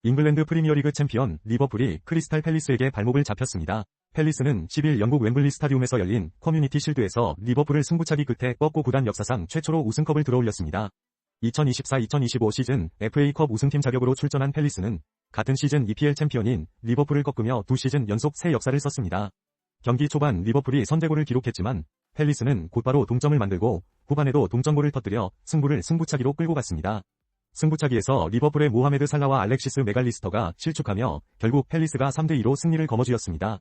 잉글랜드 프리미어리그 챔피언 리버풀이 크리스탈 팰리스에게 발목을 잡혔습니다. 팰리스는 10일 영국 웸블리 스타디움에서 열린 커뮤니티 실드에서 리버풀을 승부차기 끝에 꺾고 구단 역사상 최초로 우승컵을 들어올렸습니다. 2024-2025 시즌 FA컵 우승팀 자격으로 출전한 팰리스는 같은 시즌 EPL 챔피언인 리버풀을 꺾으며 2시즌 연속 새 역사를 썼습니다. 경기 초반 리버풀이 선제골을 기록했지만 팰리스는 곧바로 동점을 만들고 후반에도 동점골을 터뜨려 승부를 승부차기로 끌고 갔습니다. 승부차기에서 리버풀의 모하메드 살라와 알렉시스 메갈리스터가 실축하며 결국 팰리스가 3대2로 승리를 거머쥐었습니다.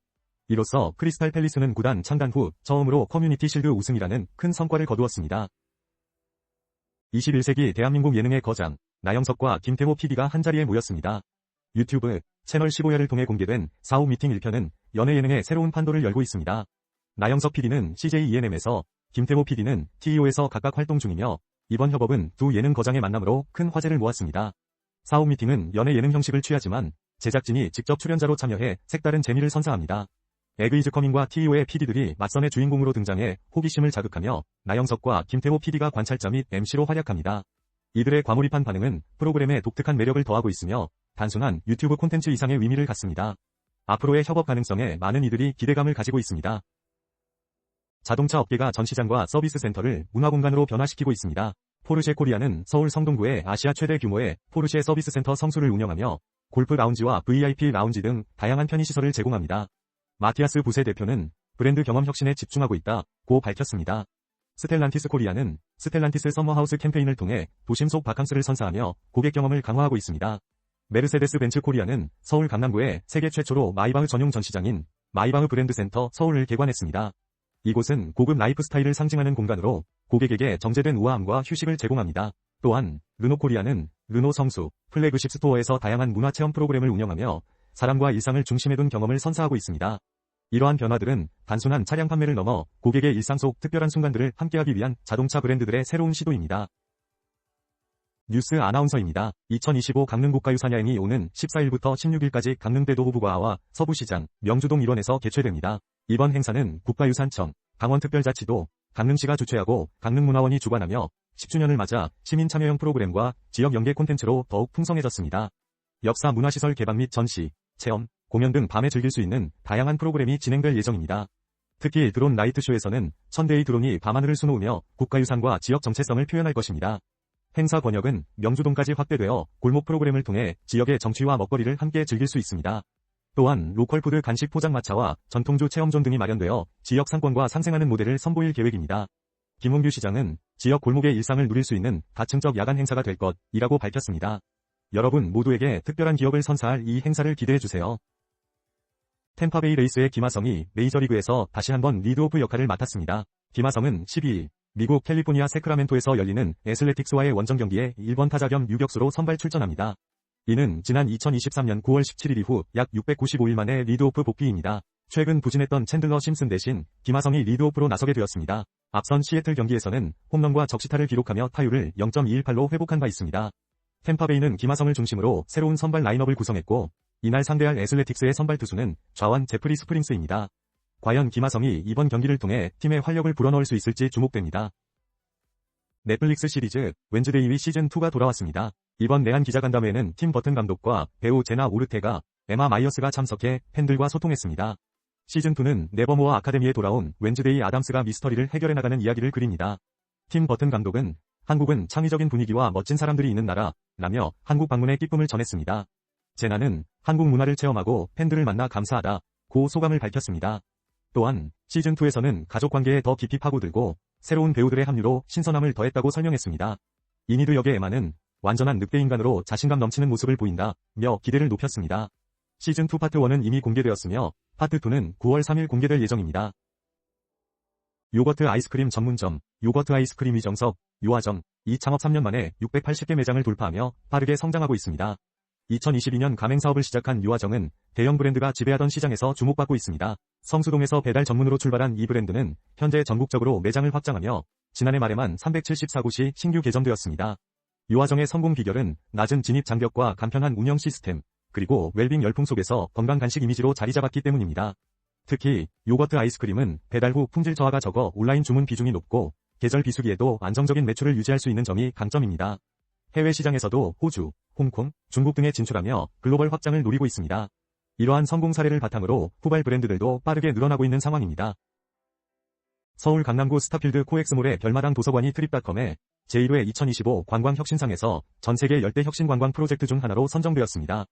이로써 크리스탈 팰리스는 구단 창단 후 처음으로 커뮤니티 실드 우승이라는 큰 성과를 거두었습니다. 21세기 대한민국 예능의 거장 나영석과 김태호 PD가 한자리에 모였습니다. 유튜브 채널 15야를 통해 공개된 4호 미팅 1편은 연예 예능의 새로운 판도를 열고 있습니다. 나영석 PD는 CJ ENM에서, 김태호 PD는 TEO에서 각각 활동 중이며 이번 협업은 두 예능 거장의 만남으로 큰 화제를 모았습니다. 4호 미팅은 연예 예능 형식을 취하지만 제작진이 직접 출연자로 참여해 색다른 재미를 선사합니다. 에그이즈 커밍과 TEO의 PD들이 맞선의 주인공으로 등장해 호기심을 자극하며 나영석과 김태호 PD가 관찰자 및 MC로 활약합니다. 이들의 과몰입한 반응은 프로그램의 독특한 매력을 더하고 있으며 단순한 유튜브 콘텐츠 이상의 의미를 갖습니다. 앞으로의 협업 가능성에 많은 이들이 기대감을 가지고 있습니다. 자동차 업계가 전시장과 서비스 센터를 문화공간으로 변화시키고 있습니다. 포르쉐 코리아는 서울 성동구에 아시아 최대 규모의 포르쉐 서비스 센터 성수를 운영하며 골프 라운지와 VIP 라운지 등 다양한 편의시설을 제공합니다. 마티아스 부세 대표는 브랜드 경험 혁신에 집중하고 있다고 밝혔습니다. 스텔란티스 코리아는 스텔란티스 서머하우스 캠페인을 통해 도심 속 바캉스를 선사하며 고객 경험을 강화하고 있습니다. 메르세데스 벤츠 코리아는 서울 강남구에 세계 최초로 마이바흐 전용 전시장인 마이바흐 브랜드 센터 서울을 개관했습니다. 이곳은 고급 라이프 스타일을 상징하는 공간으로 고객에게 정제된 우아함과 휴식을 제공합니다. 또한 르노 코리아는 르노 성수 플래그십 스토어에서 다양한 문화체험 프로그램을 운영하며 사람과 일상을 중심에 둔 경험을 선사하고 있습니다. 이러한 변화들은 단순한 차량 판매를 넘어 고객의 일상 속 특별한 순간들을 함께하기 위한 자동차 브랜드들의 새로운 시도입니다. 뉴스 아나운서입니다. 2025 강릉국가유산야행이 오는 14일부터 16일까지 강릉대도호부과와 서부시장, 명주동 일원에서 개최됩니다. 이번 행사는 국가유산청, 강원특별자치도, 강릉시가 주최하고 강릉문화원이 주관하며 10주년을 맞아 시민 참여형 프로그램과 지역 연계 콘텐츠로 더욱 풍성해졌습니다. 역사 문화시설 개방 및 전시, 체험, 공연 등 밤에 즐길 수 있는 다양한 프로그램이 진행될 예정입니다. 특히 드론 라이트쇼에서는 1000대의 드론이 밤하늘을 수놓으며 국가유산과 지역 정체성을 표현할 것입니다. 행사 권역은 명주동까지 확대되어 골목 프로그램을 통해 지역의 정취와 먹거리를 함께 즐길 수 있습니다. 또한 로컬푸드 간식 포장마차와 전통주 체험존 등이 마련되어 지역 상권과 상생하는 모델을 선보일 계획입니다. 김홍규 시장은 지역 골목의 일상을 누릴 수 있는 다층적 야간 행사가 될 것이라고 밝혔습니다. 여러분 모두에게 특별한 기억을 선사할 이 행사를 기대해주세요. 템파베이 레이스의 김하성이 메이저리그에서 다시 한번 리드오프 역할을 맡았습니다. 김하성은 12일 미국 캘리포니아 세크라멘토에서 열리는 애슬레틱스와의 원정 경기에 1번 타자 겸 유격수로 선발 출전합니다. 이는 지난 2023년 9월 17일 이후 약 695일 만에 리드오프 복귀입니다. 최근 부진했던 챈들러 심슨 대신 김하성이 리드오프로 나서게 되었습니다. 앞선 시애틀 경기에서는 홈런과 적시타를 기록하며 타율을 0.218로 회복한 바 있습니다. 템파베이는 김하성을 중심으로 새로운 선발 라인업을 구성했고 이날 상대할 애슬레틱스의 선발 투수는 좌완 제프리 스프링스입니다. 과연 김하성이 이번 경기를 통해 팀의 활력을 불어넣을 수 있을지 주목됩니다. 넷플릭스 시리즈 웬즈데이 시즌2가 돌아왔습니다. 이번 내한 기자간담회에는 팀 버튼 감독과 배우 제나 오르테가, 에마 마이어스가 참석해 팬들과 소통했습니다. 시즌2는 네버모어 아카데미에 돌아온 웬즈데이 아담스가 미스터리를 해결해 나가는 이야기를 그립니다. 팀 버튼 감독은 한국은 창의적인 분위기와 멋진 사람들이 있는 나라라며 한국 방문의 기쁨을 전했습니다. 제나는 한국 문화를 체험하고 팬들을 만나 감사하다고 소감을 밝혔습니다. 또한 시즌2에서는 가족관계에 더 깊이 파고들고 새로운 배우들의 합류로 신선함을 더했다고 설명했습니다. 이니드 역의 에마는 완전한 늑대인간으로 자신감 넘치는 모습을 보인다며 기대를 높였습니다. 시즌2 파트 1은 이미 공개되었으며 파트 2는 9월 3일 공개될 예정입니다. 요거트 아이스크림 전문점 요거트 아이스크림 이정석 요아정 이 창업 3년 만에 680개 매장을 돌파하며 빠르게 성장하고 있습니다. 2022년 가맹사업을 시작한 요아정은 대형 브랜드가 지배하던 시장에서 주목받고 있습니다. 성수동에서 배달 전문으로 출발한 이 브랜드는 현재 전국적으로 매장을 확장하며 지난해 말에만 374곳이 신규 개점되었습니다. 요아정의 성공 비결은 낮은 진입 장벽과 간편한 운영 시스템, 그리고 웰빙 열풍 속에서 건강 간식 이미지로 자리 잡았기 때문입니다. 특히 요거트 아이스크림은 배달 후 품질 저하가 적어 온라인 주문 비중이 높고 계절 비수기에도 안정적인 매출을 유지할 수 있는 점이 강점입니다. 해외 시장에서도 호주, 홍콩, 중국 등에 진출하며 글로벌 확장을 노리고 있습니다. 이러한 성공 사례를 바탕으로 후발 브랜드들도 빠르게 늘어나고 있는 상황입니다. 서울 강남구 스타필드 코엑스몰의 별마당 도서관이 트립닷컴의 제1회 2025 관광혁신상에서 전세계 10대 혁신관광 프로젝트 중 하나로 선정되었습니다.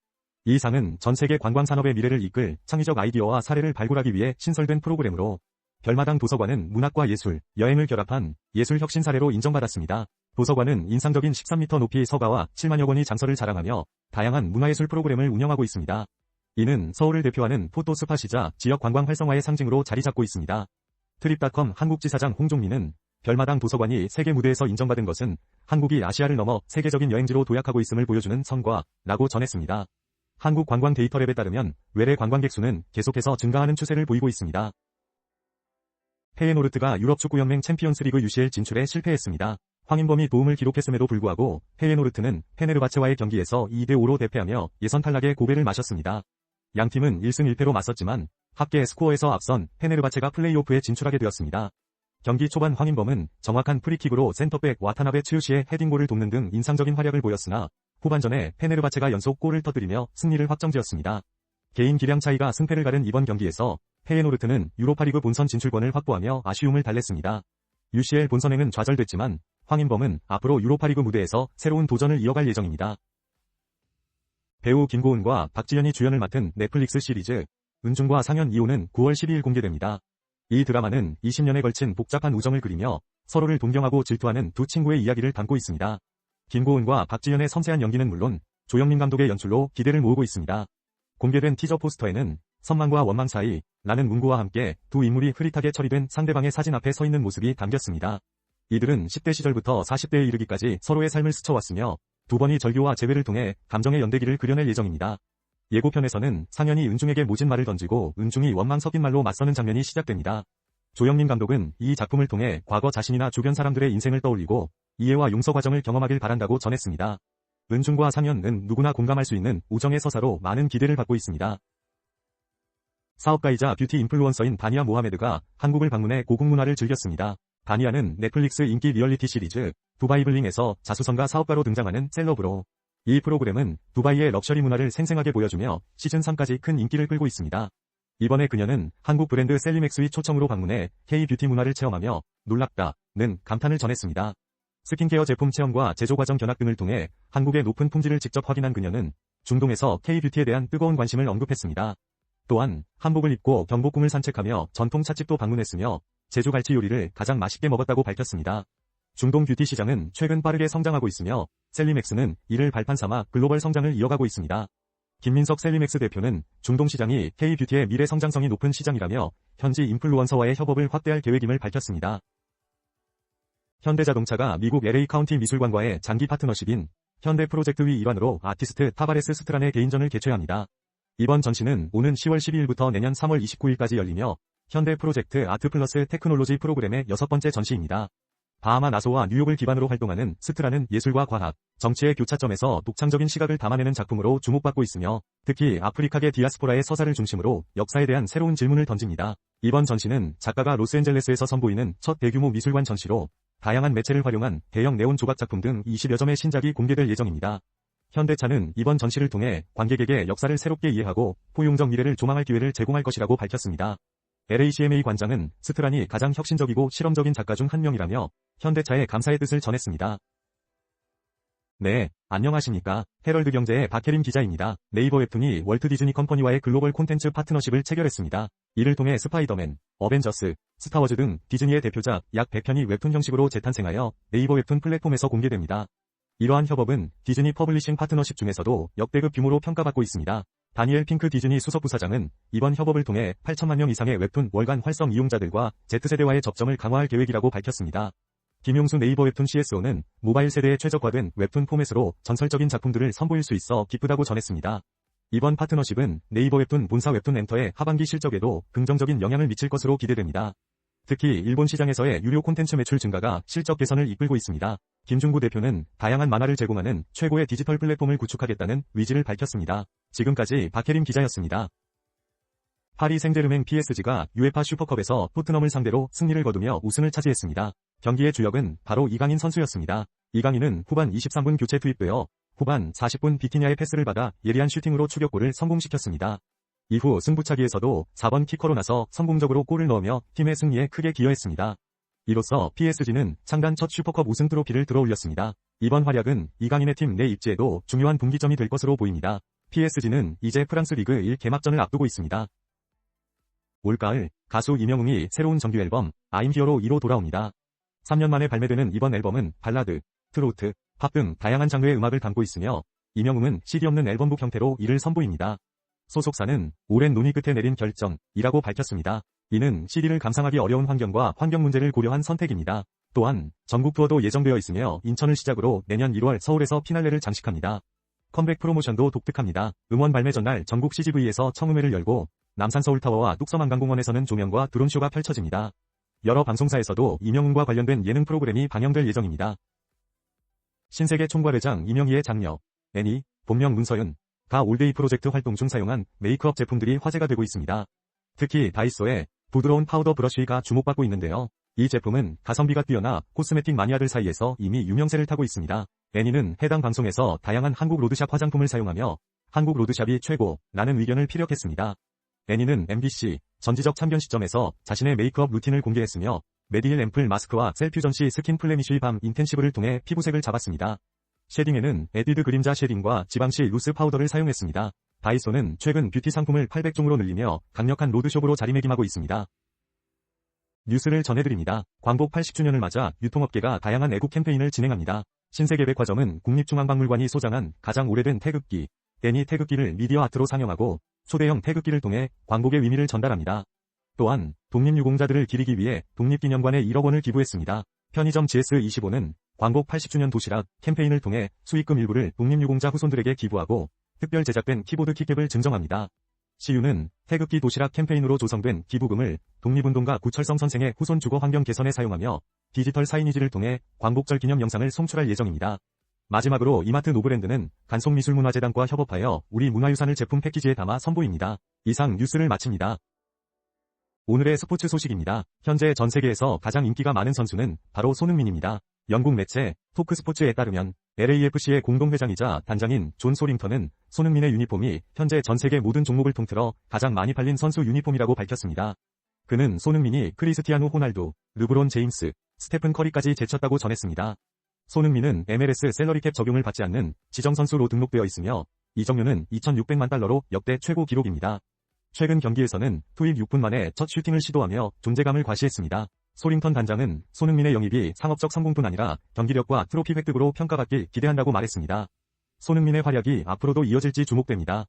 이 상은 전세계 관광산업의 미래를 이끌 창의적 아이디어와 사례를 발굴하기 위해 신설된 프로그램으로 별마당 도서관은 문학과 예술, 여행을 결합한 예술혁신 사례로 인정받았습니다. 도서관은 인상적인 13m 높이 서가와 7만여 권의 장서를 자랑하며 다양한 문화예술 프로그램을 운영하고 있습니다. 이는 서울을 대표하는 포토스팟이자 지역 관광 활성화의 상징으로 자리 잡고 있습니다. 트립닷컴 한국지사장 홍종민은 별마당 도서관이 세계 무대에서 인정받은 것은 한국이 아시아를 넘어 세계적인 여행지로 도약하고 있음을 보여주는 성과라고 전했습니다. 한국관광데이터랩에 따르면 외래 관광객 수는 계속해서 증가하는 추세를 보이고 있습니다. 페예노르트가 유럽축구연맹 챔피언스리그 UCL 진출에 실패했습니다. 황인범이 도움을 기록했음에도 불구하고 페예노르트는 페네르바체와의 경기에서 2대5로 대패하며 예선 탈락의 고배를 마셨습니다. 양팀은 1승 1패로 맞섰지만 합계 스코어에서 앞선 페네르바체가 플레이오프에 진출하게 되었습니다. 경기 초반 황인범은 정확한 프리킥으로 센터백 와타나베 츠요시의 헤딩골을 돕는 등 인상적인 활약을 보였으나 후반전에 페네르바체가 연속 골을 터뜨리며 승리를 확정지었습니다. 개인 기량 차이가 승패를 가른 이번 경기에서 페예노르트는 유로파리그 본선 진출권을 확보하며 아쉬움을 달랬습니다. UCL 본선행은 좌절됐지만 황인범은 앞으로 유로파리그 무대에서 새로운 도전을 이어갈 예정입니다. 배우 김고은과 박지현이 주연을 맡은 넷플릭스 시리즈 은중과 상현 2호는 9월 12일 공개됩니다. 이 드라마는 20년에 걸친 복잡한 우정을 그리며 서로를 동경하고 질투하는 두 친구의 이야기를 담고 있습니다. 김고은과 박지현의 섬세한 연기는 물론 조영민 감독의 연출로 기대를 모으고 있습니다. 공개된 티저 포스터에는 선망과 원망 사이 라는 문구와 함께 두 인물이 흐릿하게 처리된 상대방의 사진 앞에 서 있는 모습이 담겼습니다. 이들은 10대 시절부터 40대에 이르기까지 서로의 삶을 스쳐왔으며 두 번의 절교와 재회를 통해 감정의 연대기를 그려낼 예정입니다. 예고편에서는 상현이 은중에게 모진 말을 던지고 은중이 원망 섞인 말로 맞서는 장면이 시작됩니다. 조영민 감독은 이 작품을 통해 과거 자신이나 주변 사람들의 인생을 떠올리고 이해와 용서 과정을 경험하길 바란다고 전했습니다. 은중과 상현은 누구나 공감할 수 있는 우정의 서사로 많은 기대를 받고 있습니다. 사업가이자 뷰티 인플루언서인 다니아 모하메드가 한국을 방문해 고국 문화를 즐겼습니다. 다니아는 넷플릭스 인기 리얼리티 시리즈 두바이 블링에서 자수성가 사업가로 등장하는 셀럽으로 이 프로그램은 두바이의 럭셔리 문화를 생생하게 보여주며 시즌3까지 큰 인기를 끌고 있습니다. 이번에 그녀는 한국 브랜드 셀리맥스의 초청으로 방문해 K-뷰티 문화를 체험하며 놀랍다는 감탄을 전했습니다. 스킨케어 제품 체험과 제조 과정 견학 등을 통해 한국의 높은 품질을 직접 확인한 그녀는 중동에서 K-뷰티에 대한 뜨거운 관심을 언급했습니다. 또한 한복을 입고 경복궁을 산책하며 전통 찻집도 방문했으며 제주 갈치 요리를 가장 맛있게 먹었다고 밝혔습니다. 중동 뷰티 시장은 최근 빠르게 성장하고 있으며 셀리맥스는 이를 발판 삼아 글로벌 성장을 이어가고 있습니다. 김민석 셀리맥스 대표는 중동 시장이 K-뷰티의 미래 성장성이 높은 시장이라며 현지 인플루언서와의 협업을 확대할 계획임을 밝혔습니다. 현대자동차가 미국 LA 카운티 미술관과의 장기 파트너십인 현대 프로젝트의 일환으로 아티스트 타바레스 스트란의 개인전을 개최합니다. 이번 전시는 오는 10월 12일부터 내년 3월 29일까지 열리며 현대 프로젝트 아트 플러스 테크놀로지 프로그램의 6번째 전시입니다. 바하마 나소와 뉴욕을 기반으로 활동하는 스트란은 예술과 과학, 정치의 교차점에서 독창적인 시각을 담아내는 작품으로 주목받고 있으며 특히 아프리카계 디아스포라의 서사를 중심으로 역사에 대한 새로운 질문을 던집니다. 이번 전시는 작가가 로스앤젤레스에서 선보이는 첫 대규모 미술관 전시로 다양한 매체를 활용한 대형 네온 조각 작품 등 20여 점의 신작이 공개될 예정입니다. 현대차는 이번 전시를 통해 관객에게 역사를 새롭게 이해하고 포용적 미래를 조망할 기회를 제공할 것이라고 밝혔습니다. LACMA 관장은 스트란이 가장 혁신적이고 실험적인 작가 중 한 명이라며 현대차에 감사의 뜻을 전했습니다. 네, 안녕하십니까. 헤럴드 경제의 박혜림 기자입니다. 네이버 웹툰이 월트 디즈니 컴퍼니와의 글로벌 콘텐츠 파트너십을 체결했습니다. 이를 통해 스파이더맨, 어벤져스, 스타워즈 등 디즈니의 대표작 약 100편이 웹툰 형식으로 재탄생하여 네이버 웹툰 플랫폼에서 공개됩니다. 이러한 협업은 디즈니 퍼블리싱 파트너십 중에서도 역대급 규모로 평가받고 있습니다. 다니엘 핑크 디즈니 수석부사장은 이번 협업을 통해 8천만 명 이상의 웹툰 월간 활성 이용자들과 Z세대와의 접점을 강화할 계획이라고 밝혔습니다. 김용수 네이버 웹툰 CSO는 모바일 세대에 최적화된 웹툰 포맷으로 전설적인 작품들을 선보일 수 있어 기쁘다고 전했습니다. 이번 파트너십은 네이버 웹툰 본사 웹툰 엔터의 하반기 실적에도 긍정적인 영향을 미칠 것으로 기대됩니다. 특히 일본 시장에서의 유료 콘텐츠 매출 증가가 실적 개선을 이끌고 있습니다. 김중구 대표는 다양한 만화를 제공하는 최고의 디지털 플랫폼을 구축하겠다는 의지를 밝혔습니다. 지금까지 박혜림 기자였습니다. 파리 생제르맹 PSG가 UEFA 슈퍼컵에서 토트넘을 상대로 승리를 거두며 우승을 차지했습니다. 경기의 주역은 바로 이강인 선수였습니다. 이강인은 후반 23분 교체 투입되어 후반 40분 비티냐의 패스를 받아 예리한 슈팅으로 추격골을 성공시켰습니다. 이후 승부차기에서도 4번 키커로 나서 성공적으로 골을 넣으며 팀의 승리에 크게 기여했습니다. 이로써 PSG는 창단 첫 슈퍼컵 우승 트로피를 들어올렸습니다. 이번 활약은 이강인의 팀 내 입지에도 중요한 분기점이 될 것으로 보입니다. PSG는 이제 프랑스 리그 1 개막전을 앞두고 있습니다. 올가을, 가수 임영웅이 새로운 정규 앨범 I'm Here로 2로 돌아옵니다. 3년 만에 발매되는 이번 앨범은 발라드, 트로트, 팝 등 다양한 장르의 음악을 담고 있으며 임영웅은 CD 없는 앨범북 형태로 이를 선보입니다. 소속사는 오랜 논의 끝에 내린 결정이라고 밝혔습니다. 이는 CD를 감상하기 어려운 환경과 환경 문제를 고려한 선택입니다. 또한 전국 투어도 예정되어 있으며 인천을 시작으로 내년 1월 서울에서 피날레를 장식합니다. 컴백 프로모션도 독특합니다. 음원 발매 전날 전국 CGV에서 청음회를 열고 남산 서울타워와 뚝섬한강공원에서는 조명과 드론쇼가 펼쳐집니다. 여러 방송사에서도 임영웅과 관련된 예능 프로그램이 방영될 예정입니다. 신세계 총괄회장 임영희의 장녀, 애니, 본명 문서윤, 가 올데이 프로젝트 활동 중 사용한 메이크업 제품들이 화제가 되고 있습니다. 특히 다이소의 부드러운 파우더 브러쉬가 주목받고 있는데요. 이 제품은 가성비가 뛰어나 코스메틱 마니아들 사이에서 이미 유명세를 타고 있습니다. 애니는 해당 방송에서 다양한 한국 로드샵 화장품을 사용하며 한국 로드샵이 최고라는 의견을 피력했습니다. 애니는 MBC 전지적 참견 시점에서 자신의 메이크업 루틴을 공개했으며 메디힐 앰플 마스크와 셀퓨전 시 스킨 플레미쉬 밤 인텐시브를 통해 피부색을 잡았습니다. 쉐딩에는 에뛰드 그림자 쉐딩과 지방시 루스 파우더를 사용했습니다. 다이소는 최근 뷰티 상품을 800종으로 늘리며 강력한 로드숍으로 자리매김하고 있습니다. 뉴스를 전해드립니다. 광복 80주년을 맞아 유통업계가 다양한 애국 캠페인을 진행합니다. 신세계백화점은 국립중앙박물관이 소장한 가장 오래된 태극기, 데니 태극기를 미디어 아트로 상영하고 초대형 태극기를 통해 광복의 의미를 전달합니다. 또한 독립유공자들을 기리기 위해 독립기념관에 1억 원을 기부했습니다. 편의점 GS25는 광복 80주년 도시락 캠페인을 통해 수익금 일부를 독립유공자 후손들에게 기부하고 특별 제작된 키보드 키캡을 증정합니다. CU는 태극기 도시락 캠페인으로 조성된 기부금을 독립운동가 구철성 선생의 후손 주거 환경 개선에 사용하며 디지털 사이니지를 통해 광복절 기념 영상을 송출할 예정입니다. 마지막으로 이마트 노브랜드는 간송미술문화재단과 협업하여 우리 문화유산을 제품 패키지에 담아 선보입니다. 이상 뉴스를 마칩니다. 오늘의 스포츠 소식입니다. 현재 전 세계에서 가장 인기가 많은 선수는 바로 손흥민입니다. 영국 매체 토크스포츠에 따르면 LAFC의 공동회장이자 단장인 존 소링턴은 손흥민의 유니폼이 현재 전 세계 모든 종목을 통틀어 가장 많이 팔린 선수 유니폼이라고 밝혔습니다. 그는 손흥민이 크리스티아노 호날두, 르브론 제임스, 스테픈 커리까지 제쳤다고 전했습니다. 손흥민은 MLS 셀러리캡 적용을 받지 않는 지정선수로 등록되어 있으며 이적료는 2,600만 달러로 역대 최고 기록입니다. 최근 경기에서는 투입 6분 만에 첫 슈팅을 시도하며 존재감을 과시했습니다. 소링턴 단장은 손흥민의 영입이 상업적 성공뿐 아니라 경기력과 트로피 획득으로 평가받길 기대한다고 말했습니다. 손흥민의 활약이 앞으로도 이어질지 주목됩니다.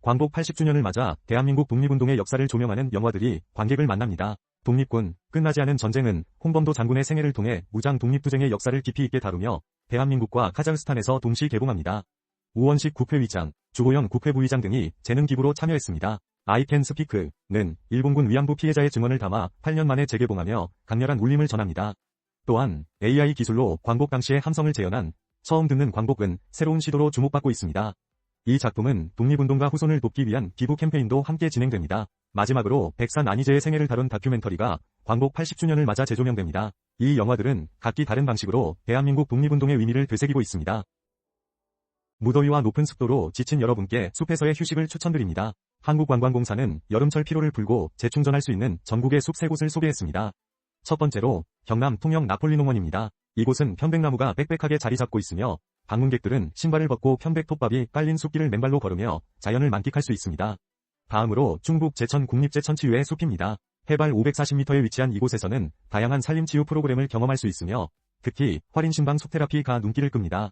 광복 80주년을 맞아 대한민국 독립운동의 역사를 조명하는 영화들이 관객을 만납니다. 독립군, 끝나지 않은 전쟁은 홍범도 장군의 생애를 통해 무장 독립투쟁의 역사를 깊이 있게 다루며 대한민국과 카자흐스탄에서 동시 개봉합니다. 우원식 국회의장, 주호영 국회부의장 등이 재능 기부로 참여했습니다. I Can Speak는 일본군 위안부 피해자의 증언을 담아 8년 만에 재개봉하며 강렬한 울림을 전합니다. 또한 AI 기술로 광복 당시의 함성을 재현한 처음 듣는 광복은 새로운 시도로 주목받고 있습니다. 이 작품은 독립운동가 후손을 돕기 위한 기부 캠페인도 함께 진행됩니다. 마지막으로 백산 안희재의 생애를 다룬 다큐멘터리가 광복 80주년을 맞아 재조명됩니다. 이 영화들은 각기 다른 방식으로 대한민국 독립운동의 의미를 되새기고 있습니다. 무더위와 높은 습도로 지친 여러분께 숲에서의 휴식을 추천드립니다. 한국관광공사는 여름철 피로를 풀고 재충전할 수 있는 전국의 숲 3곳을 소개했습니다. 첫 번째로 경남 통영 나폴리농원입니다. 이곳은 편백나무가 빽빽하게 자리 잡고 있으며 방문객들은 신발을 벗고 편백톱밥이 깔린 숲길을 맨발로 걸으며 자연을 만끽할 수 있습니다. 다음으로 충북 제천 국립제천치유의 숲입니다. 해발 540m에 위치한 이곳에서는 다양한 산림치유 프로그램을 경험할 수 있으며 특히 활인신방 숲테라피가 눈길을 끕니다.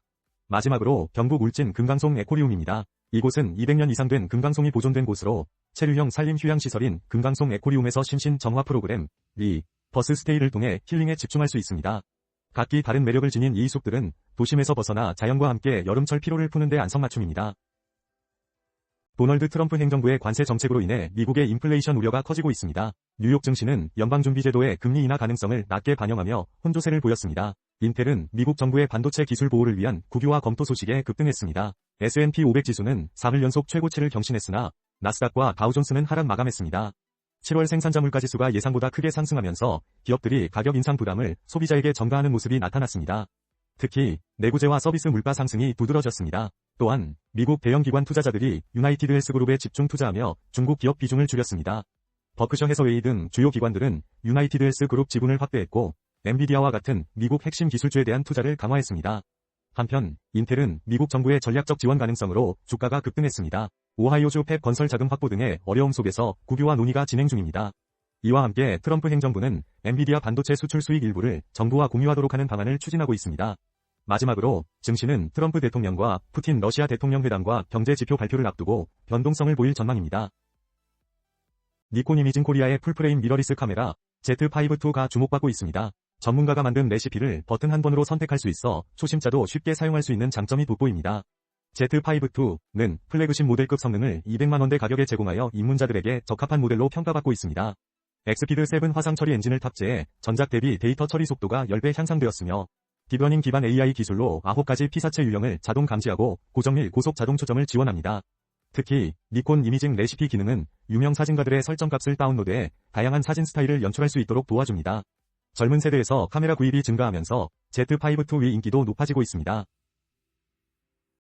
마지막으로 경북 울진 금강송 에코리움입니다. 이곳은 200년 이상 된 금강송이 보존된 곳으로 체류형 산림 휴양시설인 금강송 에코리움에서 심신 정화 프로그램, 버스 스테이를 통해 힐링에 집중할 수 있습니다. 각기 다른 매력을 지닌 이 숲들은 도심에서 벗어나 자연과 함께 여름철 피로를 푸는 데 안성맞춤입니다. 도널드 트럼프 행정부의 관세 정책으로 인해 미국의 인플레이션 우려가 커지고 있습니다. 뉴욕 증시는 연방준비제도의 금리 인하 가능성을 낮게 반영하며 혼조세를 보였습니다. 인텔은 미국 정부의 반도체 기술 보호를 위한 국유화 검토 소식에 급등했습니다. S&P 500 지수는 3일 연속 최고치를 경신했으나 나스닥과 다우존스는 하락 마감했습니다. 7월 생산자 물가지수가 예상보다 크게 상승하면서 기업들이 가격 인상 부담을 소비자에게 전가하는 모습이 나타났습니다. 특히 내구재와 서비스 물가 상승이 두드러졌습니다. 또한 미국 대형 기관 투자자들이 유나이티드 헬스그룹에 집중 투자하며 중국 기업 비중을 줄였습니다. 버크셔 해서웨이 등 주요 기관들은 유나이티드 헬스그룹 지분을 확대했고 엔비디아와 같은 미국 핵심 기술주에 대한 투자를 강화했습니다. 한편 인텔은 미국 정부의 전략적 지원 가능성으로 주가가 급등했습니다. 오하이오주 팹 건설 자금 확보 등의 어려움 속에서 국유화 논의가 진행 중입니다. 이와 함께 트럼프 행정부는 엔비디아 반도체 수출 수익 일부를 정부와 공유하도록 하는 방안을 추진하고 있습니다. 마지막으로 증시는 트럼프 대통령과 푸틴 러시아 대통령 회담과 경제 지표 발표를 앞두고 변동성을 보일 전망입니다. 니콘 이미징 코리아의 풀프레임 미러리스 카메라 Z5-2가 주목받고 있습니다. 전문가가 만든 레시피를 버튼 한 번으로 선택할 수 있어 초심자도 쉽게 사용할 수 있는 장점이 돋보입니다. Z5-2는 플래그십 모델급 성능을 200만원대 가격에 제공하여 입문자들에게 적합한 모델로 평가받고 있습니다. 엑스피드 7 화상 처리 엔진을 탑재해 전작 대비 데이터 처리 속도가 10배 향상되었으며 딥러닝 기반 AI 기술로 9가지 피사체 유형을 자동 감지하고 고정밀 고속 자동 초점을 지원합니다. 특히 니콘 이미징 레시피 기능은 유명 사진가들의 설정값을 다운로드해 다양한 사진 스타일을 연출할 수 있도록 도와줍니다. 젊은 세대에서 카메라 구입이 증가하면서 Z5-2의 인기도 높아지고 있습니다.